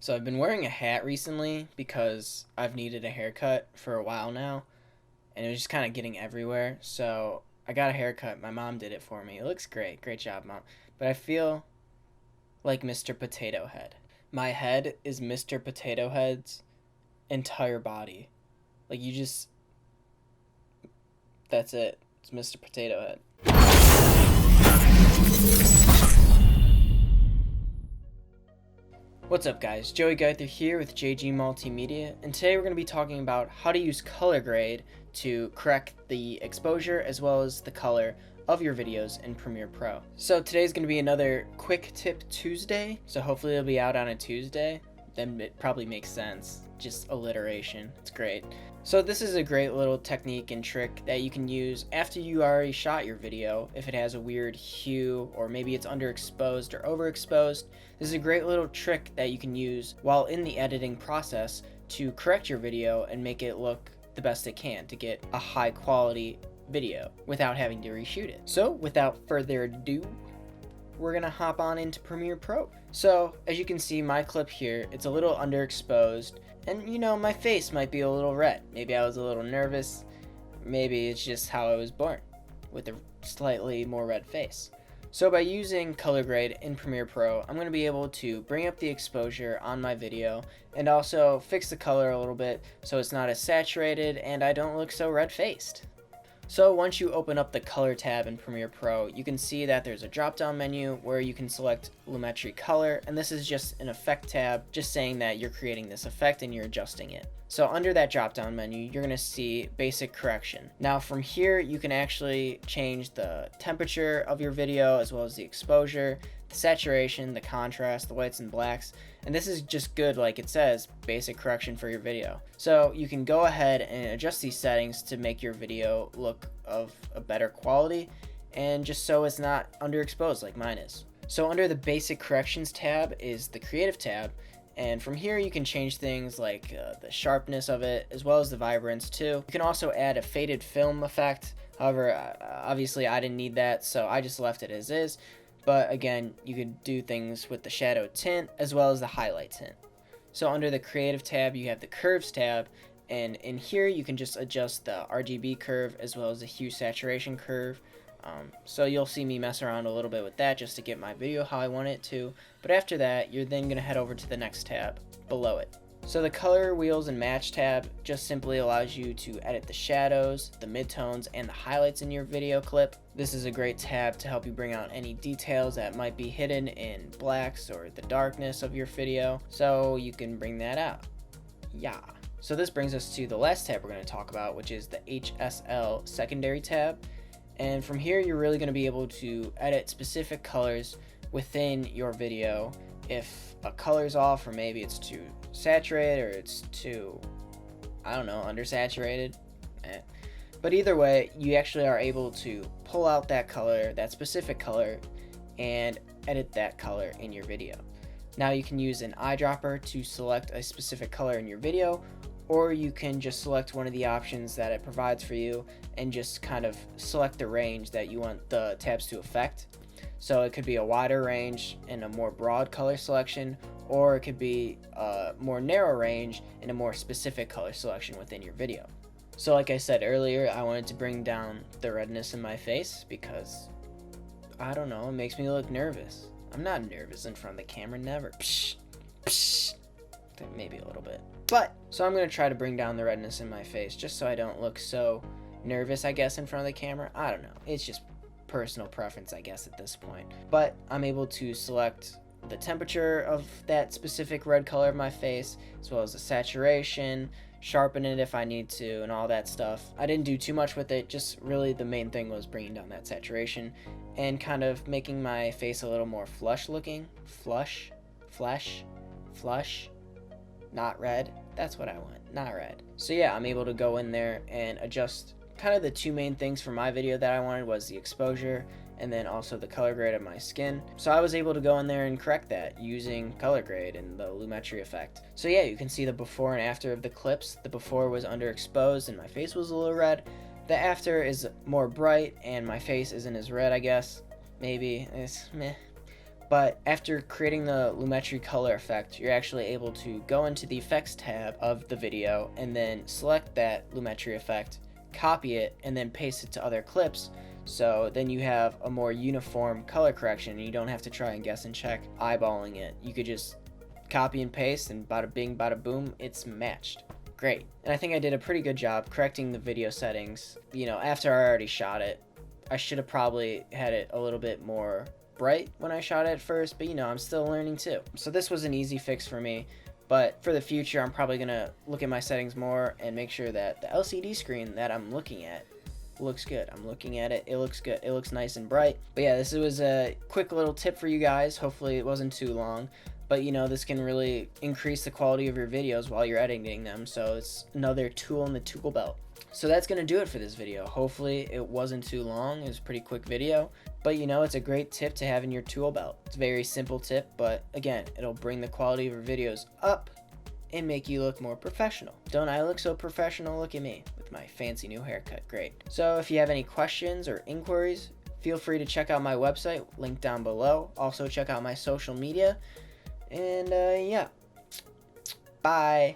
So I've been wearing a hat recently because I've needed a haircut for a while now, and it was just kind of getting everywhere. So I got a haircut. My mom did it for me. It looks great. Great job, Mom. But I feel like Mr. Potato Head. My head is Mr. Potato Head's entire body. Like you just that's it. It's Mr. Potato Head. What's up guys, Joey Geither here with JG Multimedia, and today we're going to be talking about how to use color grade to correct the exposure as well as the color of your videos in Premiere Pro. So today's going to be another quick tip Tuesday, so hopefully it'll be out on a Tuesday, then it probably makes sense, just alliteration, it's great. So this is a great little technique and trick that you can use after you already shot your video. If it has a weird hue or maybe it's underexposed or overexposed, this is a great little trick that you can use while in the editing process to correct your video and make it look the best it can to get a high quality video without having to reshoot it. So without further ado, we're gonna hop on into Premiere Pro. So as you can see, my clip here, it's a little underexposed, and you know, my face might be a little red. Maybe I was a little nervous, maybe it's just how I was born, with a slightly more red face. So by using color grade in Premiere Pro, I'm gonna be able to bring up the exposure on my video and also fix the color a little bit so it's not as saturated and I don't look so red-faced. So once you open up the color tab in Premiere Pro, you can see that there's a drop down menu where you can select lumetri color, and this is just an effect tab just saying that you're creating this effect and you're adjusting it. So under that drop down menu, you're going to see basic correction. Now from here, you can actually change the temperature of your video as well as the exposure, the saturation, the contrast, the whites and blacks, and this is just good, like it says, basic correction for your video. So you can go ahead and adjust these settings to make your video look of a better quality and just so it's not underexposed like mine is. So under the basic corrections tab is the creative tab, and from here you can change things like the sharpness of it as well as the vibrance too. You can also add a faded film effect. However, obviously I didn't need that, so I just left it as is. But again, you could do things with the shadow tint as well as the highlight tint. So under the creative tab, you have the curves tab, and in here you can just adjust the RGB curve as well as the hue saturation curve. So you'll see me mess around a little bit with that just to get my video how I want it to. But after that, you're then going to head over to the next tab below it. So the color wheels and match tab just simply allows you to edit the shadows, the midtones, and the highlights in your video clip. This is a great tab to help you bring out any details that might be hidden in blacks or the darkness of your video, so you can bring that out. Yeah. So this brings us to the last tab we're going to talk about, which is the HSL secondary tab. And from here, you're really going to be able to edit specific colors within your video. If a color's off, or maybe it's too saturated, or it's too, I don't know, undersaturated. But either way, you actually are able to pull out that color, that specific color, and edit that color in your video. Now you can use an eyedropper to select a specific color in your video, or you can just select one of the options that it provides for you and just kind of select the range that you want the tabs to affect. So it could be a wider range and a more broad color selection, or it could be a more narrow range and a more specific color selection within your video. So like I said earlier, I wanted to bring down the redness in my face because, I don't know, it makes me look nervous. I'm not nervous in front of the camera, never. Psh, psh. Maybe a little bit. So I'm going to try to bring down the redness in my face just so I don't look so nervous, I guess, in front of the camera. I don't know. It's just personal preference, I guess, at this point. But I'm able to select the temperature of that specific red color of my face, as well as the saturation, sharpen it if I need to, and all that stuff. I didn't do too much with it, just really the main thing was bringing down that saturation and kind of making my face a little more flush looking. Flush, not red. That's what I want, not red. So yeah, I'm able to go in there and adjust. Kind of the two main things for my video that I wanted was the exposure and then also the color grade of my skin. So I was able to go in there and correct that using color grade and the lumetri effect. So yeah, you can see the before and after of the clips. The before was underexposed and my face was a little red. The after is more bright and my face isn't as red, I guess. Maybe. It's meh. But after creating the Lumetri color effect, you're actually able to go into the effects tab of the video and then select that Lumetri effect, copy it, and then paste it to other clips. So then you have a more uniform color correction and you don't have to try and guess and check eyeballing it. You could just copy and paste and bada bing bada boom, it's matched. Great. And I think I did a pretty good job correcting the video settings, after I already shot it. I should have probably had it a little bit more bright when I shot it at first, but I'm still learning too. So this was an easy fix for me, but for the future I'm probably gonna look at my settings more and make sure that the LCD screen that I'm looking at looks good. I'm looking at it, it looks good, it looks nice and bright. But yeah, this was a quick little tip for you guys. Hopefully it wasn't too long, but this can really increase the quality of your videos while you're editing them, so it's another tool in the tool belt. So that's going to do it for this video. Hopefully it wasn't too long. It was a pretty quick video, but it's a great tip to have in your tool belt. It's a very simple tip, but again, it'll bring the quality of your videos up and make you look more professional. Don't I look so professional? Look at me with my fancy new haircut. Great. So if you have any questions or inquiries, feel free to check out my website, link down below. Also check out my social media, and yeah, bye.